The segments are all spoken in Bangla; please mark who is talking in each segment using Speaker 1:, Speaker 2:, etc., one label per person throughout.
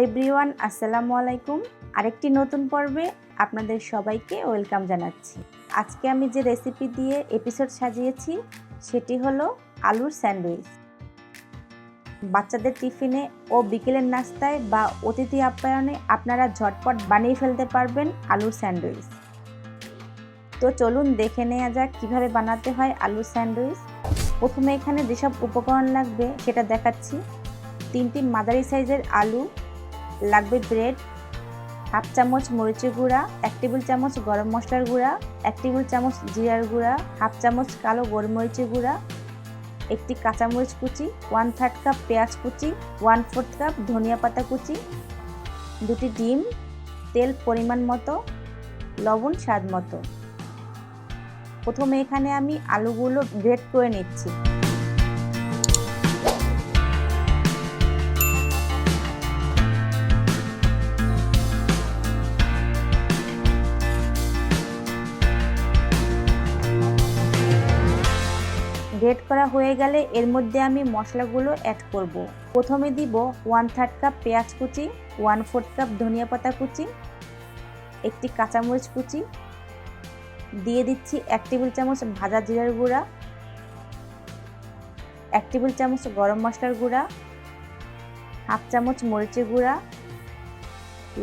Speaker 1: এভরিওয়ান, আসসালামু আলাইকুম। আরেকটি নতুন পর্বে আপনাদের সবাইকে ওয়েলকাম জানাচ্ছি। আজকে আমি যে রেসিপি দিয়ে এপিসোড সাজিয়েছি সেটি হলো আলুর স্যান্ডউইচ। বাচ্চাদের টিফিনে ও বিকেলের নাস্তায় বা অতিথি আপ্যায়নে আপনারা ঝটপট বানিয়ে ফেলতে পারবেন আলুর স্যান্ডউইচ। তো চলুন দেখে নেওয়া যাক কীভাবে বানাতে হয় আলুর স্যান্ডউইচ। প্রথমে এখানে যেসব উপকরণ লাগবে সেটা দেখাচ্ছি। 3টি মাঝারি সাইজের আলু লাগবে, ব্রেড, হাফ চামচ মরিচের গুঁড়া, 1 টেবিল চামচ গরম মশলার গুঁড়া, 1 টেবিল চামচ জিরার গুঁড়া, হাফ চামচ কালো গোলমরিচের গুঁড়া, একটি কাঁচামরিচ কুচি, 1/3 কাপ পেঁয়াজ কুচি, 1/4 কাপ ধনিয়া পাতা কুচি, 2টি ডিম, তেল পরিমাণ মতো, লবণ স্বাদ মতো। প্রথমে এখানে আমি আলুগুলো গ্রেট করে নিচ্ছি। গ্রেট করা হয়ে গেলে এর মধ্যে আমি মশলাগুলো অ্যাড করব। প্রথমে দিব 1/3 কাপ পেঁয়াজ কুচি, 1/4 কাপ ধনিয়া পাতা কুচি, একটি কাঁচামরিচ কুচি, দিয়ে দিচ্ছি 1 টেবিল চামচ ভাজা জিরার গুঁড়া, 1 টেবিল চামচ গরম মশলার গুঁড়া, হাফ চামচ মরিচের গুঁড়া,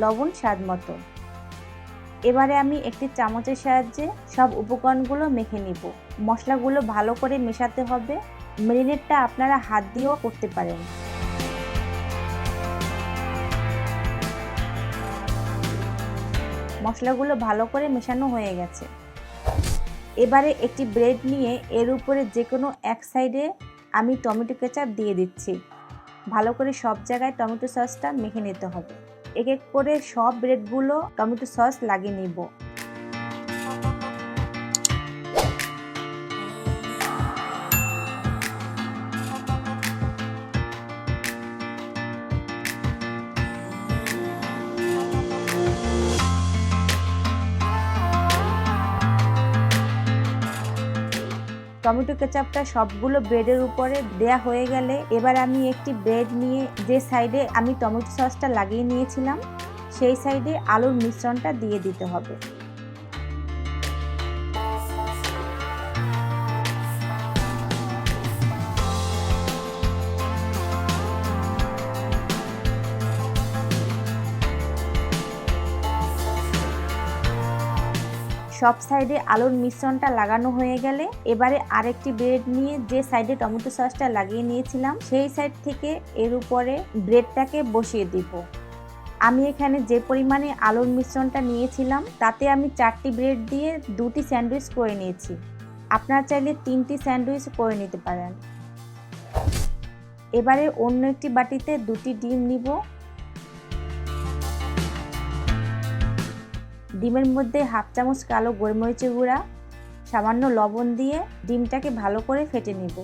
Speaker 1: লবণ স্বাদ মতো। এবারে আমি একটি চামচের সাহায্যে সব উপকরণগুলো মেখে নিব। মশলাগুলো ভালো করে মেশাতে হবে। ম্যারিনেটটা আপনারা হাত দিয়েও করতে পারেন। মশলাগুলো ভালো করে মেশানো হয়ে গেছে। এবারে একটি ব্রেড নিয়ে এর উপরে যে কোনো এক সাইডে আমি টমেটো কেচাপ দিয়ে দিচ্ছি। ভালো করে সব জায়গায় টমেটো সসটা মেখে নিতে হবে। এক এক করে সব ব্রেডগুলো টমেটো সস লাগিয়ে নিব। টমেটো কেচাপটা সবগুলো ব্রেডের উপরে দেয়া হয়ে গেলে এবার আমি একটি ব্রেড নিয়ে যে সাইডে আমি টমেটো সসটা লাগিয়ে নিয়েছিলাম সেই সাইডে আলুর মিশ্রণটা দিয়ে দিতে হবে। সব সাইডে আলুর মিশ্রণটা লাগানো হয়ে গেলে এবারে আরেকটি ব্রেড নিয়ে যে সাইডে টমেটো সসটা লাগিয়ে নিয়েছিলাম সেই সাইড থেকে এর উপরে ব্রেডটাকে বসিয়ে দিব। আমি এখানে যে পরিমাণে আলুর মিশ্রণটা নিয়েছিলাম তাতে আমি 4টি ব্রেড দিয়ে 2টি স্যান্ডউইচ করে নিয়েছি। আপনারা চাইলে 3টি স্যান্ডউইচ করে নিতে পারেন। এবারে অন্য একটি বাটিতে 2টি ডিম নিব। ডিমের মধ্যে হাফ চামচ কালো গোলমরিচের গুঁড়া, সামান্য লবণ দিয়ে ডিমটাকে ভালো করে ফেটে নেব।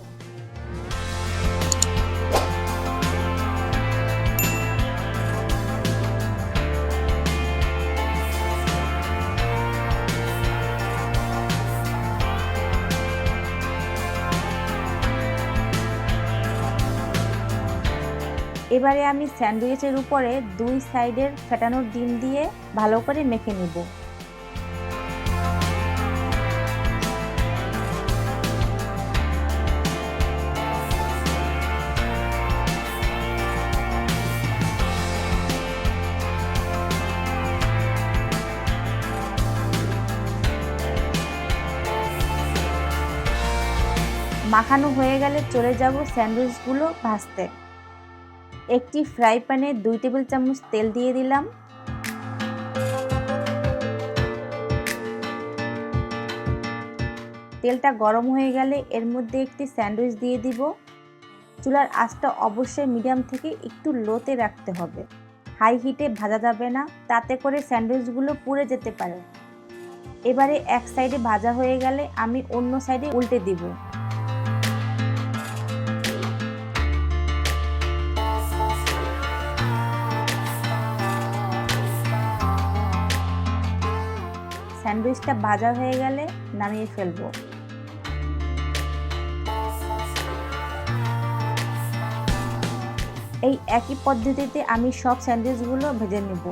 Speaker 1: এবারে আমি স্যান্ডউইচের উপরে 2 সাইডের ফেটানো ডিম দিয়ে ভালো করে মেখে নেব। মাখানো হয়ে গেলে চলে যাব স্যান্ডউইচগুলো ভাজতে। একটি ফ্রাই প্যানে 2 টেবিল চামচ তেল দিয়ে দিলাম। তেলটা গরম হয়ে গেলে এর মধ্যে একটি স্যান্ডউইচ দিয়ে দিব। চুলার আঁচটা অবশ্যই মিডিয়াম থেকে একটু লোতে রাখতে হবে। হাই হিটে ভাজা যাবে না, তাতে করে স্যান্ডউইচগুলো পুড়ে যেতে পারে। এবারে এক সাইডে ভাজা হয়ে গেলে আমি অন্য সাইডে উল্টে দিব। স্যান্ডউইচটা ভাজা হয়ে গেলে নামিয়ে ফেলব। এই একই পদ্ধতিতে আমি সব স্যান্ডউইচগুলো ভেজে নেব।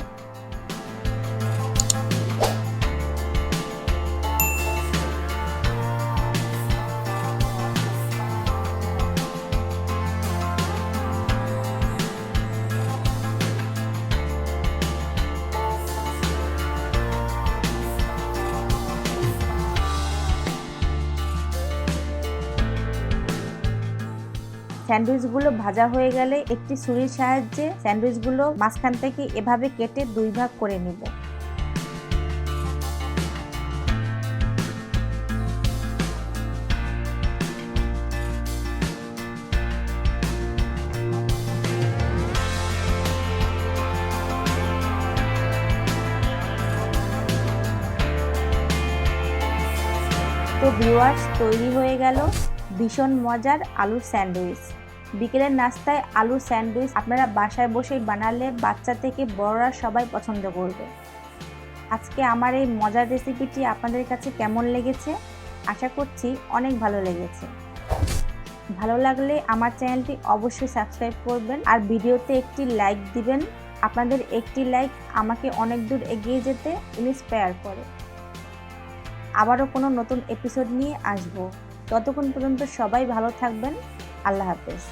Speaker 1: স্যান্ডউইচগুলো ভাজা হয়ে গেলে একটি ছুরির সাহায্যে স্যান্ডউইচগুলো মাঝখান থেকে এভাবে কেটে 2 ভাগ করে নিব। তো ভিউয়ার্স, তৈরি হয়ে গেল ভীষণ মজার আলুর স্যান্ডউইচ। বিকেলের নাস্তায় আলুর স্যান্ডউইচ আপনারা বাসায় বসেই বানালে বাচ্চা থেকে বড়রা সবাই পছন্দ করবে। আজকে আমার এই মজার রেসিপিটি আপনাদের কাছে কেমন লেগেছে? আশা করছি অনেক ভালো লেগেছে। ভালো লাগলে আমার চ্যানেলটি অবশ্যই সাবস্ক্রাইব করবেন আর ভিডিওতে একটি লাইক দিবেন। আপনাদের একটি লাইক আমাকে অনেক দূর এগিয়ে যেতে ইন্সপায়ার করে। আবারও কোনো নতুন এপিসোড নিয়ে আসবো। ততক্ষণ পর্যন্ত সবাই ভালো থাকবেন। আল্লাহ হাফেজ।